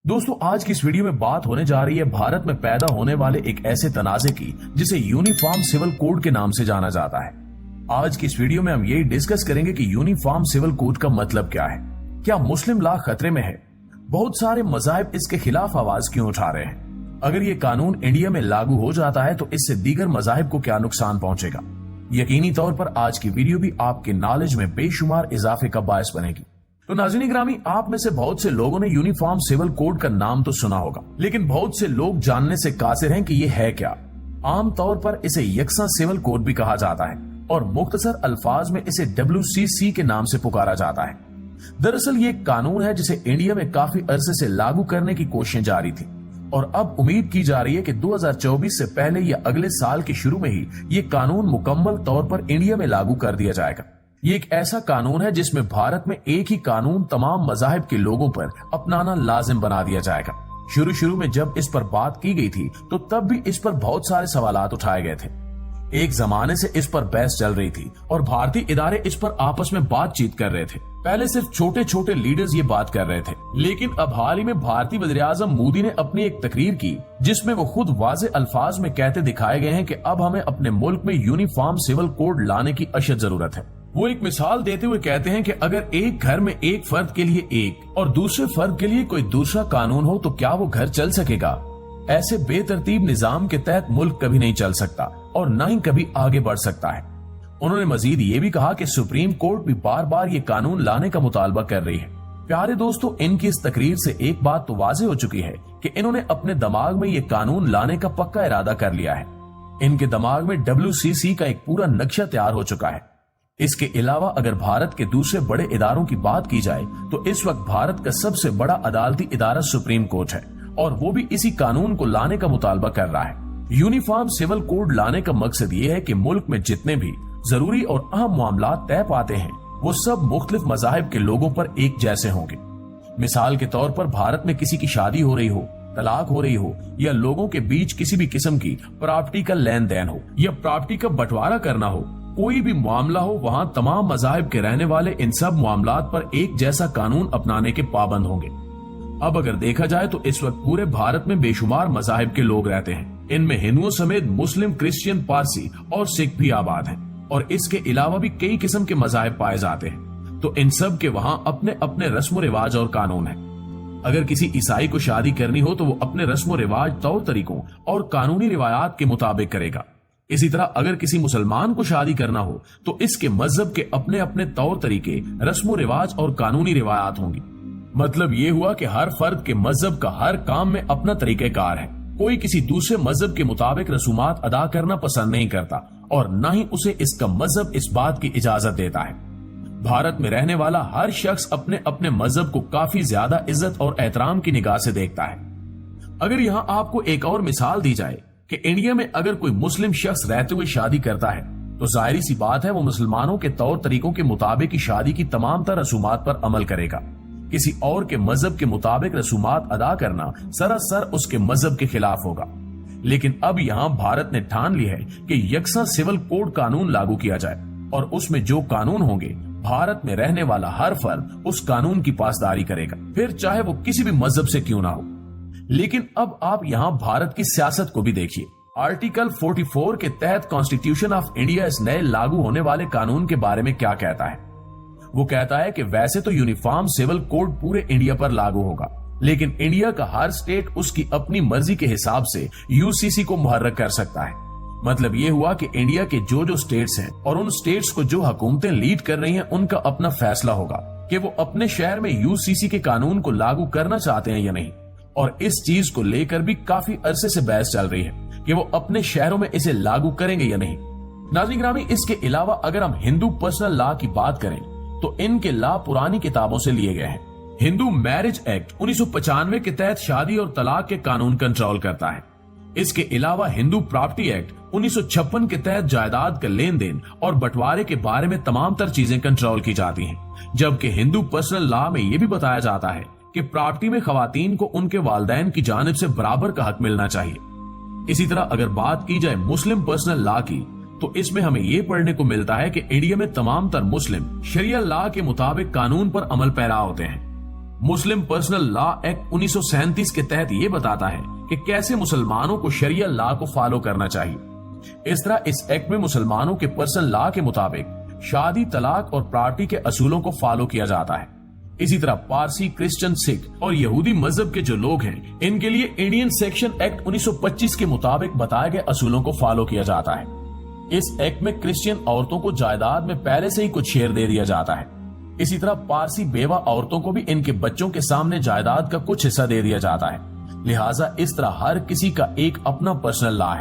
दोस्तों, आज की इस वीडियो में बात होने जा रही है भारत में पैदा होने वाले एक ऐसे तनाजे की जिसे यूनिफॉर्म सिविल कोड के नाम से जाना जाता है। आज की इस वीडियो में हम यही डिस्कस करेंगे कि यूनिफॉर्म सिविल कोड का मतलब क्या है, क्या मुस्लिम लॉ खतरे में है, बहुत सारे मज़ाहिब इसके खिलाफ आवाज क्यों उठा रहे हैं, अगर ये कानून इंडिया में लागू हो जाता है तो इससे दीगर मज़ाहिब को क्या नुकसान पहुंचेगा। यकीनी तौर पर आज की वीडियो भी आपके नॉलेज में बेशुमार इजाफे का बायस बनेगी। तो नाज़रीन ग्रामी, आप में से बहुत से लोगों ने यूनिफॉर्म सिविल कोड का नाम तो सुना होगा, लेकिन बहुत से लोग जानने से कासिर हैं कि ये है क्या। आमतौर पर इसे यकसा सिविल कोड भी कहा जाता है और मुख्तसर अल्फाज में इसे WCC के नाम से पुकारा जाता है। दरअसल ये एक कानून है जिसे इंडिया में काफी अरसे से लागू करने की कोशिशें जारी थी और अब उम्मीद की जा रही है कि 2024 से पहले या अगले साल के शुरू में ही ये कानून मुकम्मल तौर पर इंडिया में लागू कर दिया जाएगा। ये एक ऐसा कानून है जिसमें भारत में एक ही कानून तमाम मज़ाहिब के लोगों पर अपनाना लाजिम बना दिया जाएगा। शुरू में जब इस पर बात की गई थी तो तब भी इस पर बहुत सारे सवालात उठाए गए थे। एक जमाने से इस पर बहस चल रही थी और भारतीय इदारे इस पर आपस में बातचीत कर रहे थे। पहले सिर्फ छोटे छोटे लीडर्स ये बात कर रहे थे, लेकिन अब हाल ही में भारतीय वज़ीर-ए-आज़म मोदी ने अपनी एक तकरीर की जिसमें वो खुद वाज़े अल्फाज में कहते दिखाए गए हैं कि अब हमें अपने मुल्क में यूनिफॉर्म सिविल कोड लाने की अशद जरूरत है। वो एक मिसाल देते हुए कहते हैं कि अगर एक घर में एक फर्द के लिए एक और दूसरे फर्द के लिए कोई दूसरा कानून हो तो क्या वो घर चल सकेगा। ऐसे बेतरतीब निजाम के तहत मुल्क कभी नहीं चल सकता और न ही कभी आगे बढ़ सकता है। उन्होंने मजीद ये भी कहा कि सुप्रीम कोर्ट भी बार बार ये कानून लाने का मुतालबा कर रही है। प्यारे दोस्तों, इनकी इस तकरीर से एक बात तो वाज़ेह हो चुकी है कि इन्होंने अपने दिमाग में ये कानून लाने का पक्का इरादा कर लिया है। इनके दिमाग में WCC का एक पूरा नक्शा तैयार हो चुका है। इसके अलावा अगर भारत के दूसरे बड़े इदारों की बात की जाए तो इस वक्त भारत का सबसे बड़ा अदालती इदारा सुप्रीम कोर्ट है और वो भी इसी कानून को लाने का मुतालबा कर रहा है। यूनिफॉर्म सिविल कोड लाने का मकसद ये है कि मुल्क में जितने भी जरूरी और अहम मामला तय पाते हैं वो सब मुख्तलिफ मज़ाहिब के लोगों पर एक जैसे होंगे। मिसाल के तौर पर भारत में किसी की शादी हो रही हो, तलाक हो रही हो या लोगों के बीच किसी भी किस्म की प्रॉपर्टी का लेन देन हो या प्रॉपर्टी का बंटवारा करना हो, कोई भी मामला हो, वहाँ तमाम मज़ाहिब के रहने वाले इन सब मामलात पर एक जैसा कानून अपनाने के पाबंद होंगे। अब अगर देखा जाए तो इस वक्त पूरे भारत में बेशुमार मज़ाहिब के लोग रहते हैं। इनमें हिंदुओं समेत मुस्लिम, क्रिश्चियन, पारसी और सिख भी आबाद हैं और इसके अलावा भी कई किस्म के मज़ाहिब पाए जाते हैं। तो इन सब के वहाँ अपने अपने रस्म रिवाज और कानून है। अगर किसी ईसाई को शादी करनी हो तो वो अपने रस्म रिवाज, तौर तरीकों और कानूनी रिवायात के मुताबिक करेगा। इसी तरह अगर किसी मुसलमान को शादी करना हो तो इसके मजहब के अपने अपने तौर तरीके, रस्म रिवाज और कानूनी रिवायात होंगी। मतलब ये हुआ कि हर फर्द के मजहब का हर काम में अपना तरीकेकार है। कोई किसी दूसरे मजहब के मुताबिक रसूमात अदा करना पसंद नहीं करता और न ही उसे इसका मजहब इस बात की इजाजत देता है। भारत में रहने वाला हर शख्स अपने अपने मजहब को काफी ज्यादा इज्जत और एहतराम की निगाह से देखता है। अगर यहाँ आपको एक और मिसाल दी जाए कि इंडिया में अगर कोई मुस्लिम शख्स रहते हुए शादी करता है तो जाहिर सी बात है वो मुसलमानों के तौर तरीकों के मुताबिक ही शादी की तमाम तरह रसूमात पर अमल करेगा। किसी और के मजहब के मुताबिक रसूमात अदा करना सरासर उसके मजहब के खिलाफ होगा। लेकिन अब यहाँ भारत ने ठान ली है कि यकसा सिविल कोड कानून लागू किया जाए और उसमें जो कानून होंगे भारत में रहने वाला हर फर्द उस कानून की पासदारी करेगा, फिर चाहे वो किसी भी मजहब से क्यों ना हो। लेकिन अब आप यहाँ भारत की सियासत को भी देखिए। आर्टिकल 44 के तहत कॉन्स्टिट्यूशन ऑफ इंडिया इस नए लागू होने वाले कानून के बारे में क्या कहता है। वो कहता है कि वैसे तो यूनिफॉर्म सिविल कोड पूरे इंडिया पर लागू होगा, लेकिन इंडिया का हर स्टेट उसकी अपनी मर्जी के हिसाब से UCC को मुहर्रक कर सकता है। मतलब ये हुआ कि इंडिया के जो जो स्टेट्स हैं और उन स्टेट्स को जो हुकूमतें लीड कर रही हैं उनका अपना फैसला होगा कि वो अपने शहर में UCC के कानून को लागू करना चाहते हैं या नहीं। और इस चीज को लेकर भी काफी अरसे से बहस चल रही है कि वो अपने शहरों में इसे लागू करेंगे या नहीं। नाज़रीन ग्रामी, इसके अलावा अगर हम हिंदू पर्सनल लॉ की बात करें तो इनके लॉ पुरानी किताबों से लिए गए हैं। हिंदू मैरिज एक्ट 1995 के तहत शादी और तलाक के कानून कंट्रोल करता है। इसके अलावा हिंदू प्रॉपर्टी एक्ट 1956 के तहत जायदाद का लेन देन और बंटवारे के बारे में तमाम तर चीजें कंट्रोल की जाती हैं। जबकि हिंदू पर्सनल लॉ में यह भी बताया जाता है कि प्रॉपर्टी में खवातीन को उनके वालिदैन की जानिब से बराबर का हक मिलना चाहिए। इसी तरह अगर बात की जाए मुस्लिम पर्सनल लॉ की तो इसमें हमें ये पढ़ने को मिलता है कि इंडिया में तमाम तर मुस्लिम शरिया लॉ के मुताबिक कानून पर अमल पैरा होते हैं। मुस्लिम पर्सनल लॉ एक्ट 1937 के तहत ये बताता है कि कैसे मुसलमानों को शरिया लॉ को फॉलो करना चाहिए। इस तरह इस एक्ट में मुसलमानों के पर्सनल लॉ के मुताबिक शादी, तलाक और प्रॉपर्टी के असूलों को फॉलो किया जाता है। इसी तरह पारसी, क्रिश्चियन, सिख और यहूदी मजहब के जो लोग हैं, इनके लिए इंडियन सेक्शन एक्ट 1925 के मुताबिक बताए गए असूलों को फॉलो किया जाता है। इस एक्ट में क्रिश्चियन औरतों को जायदाद में पहले से ही कुछ शेयर दे दिया जाता है। इसी तरह पारसी बेवा औरतों को भी इनके बच्चों के सामने जायदाद का कुछ हिस्सा दे दिया जाता है। लिहाजा इस तरह हर किसी का एक अपना पर्सनल लॉ है।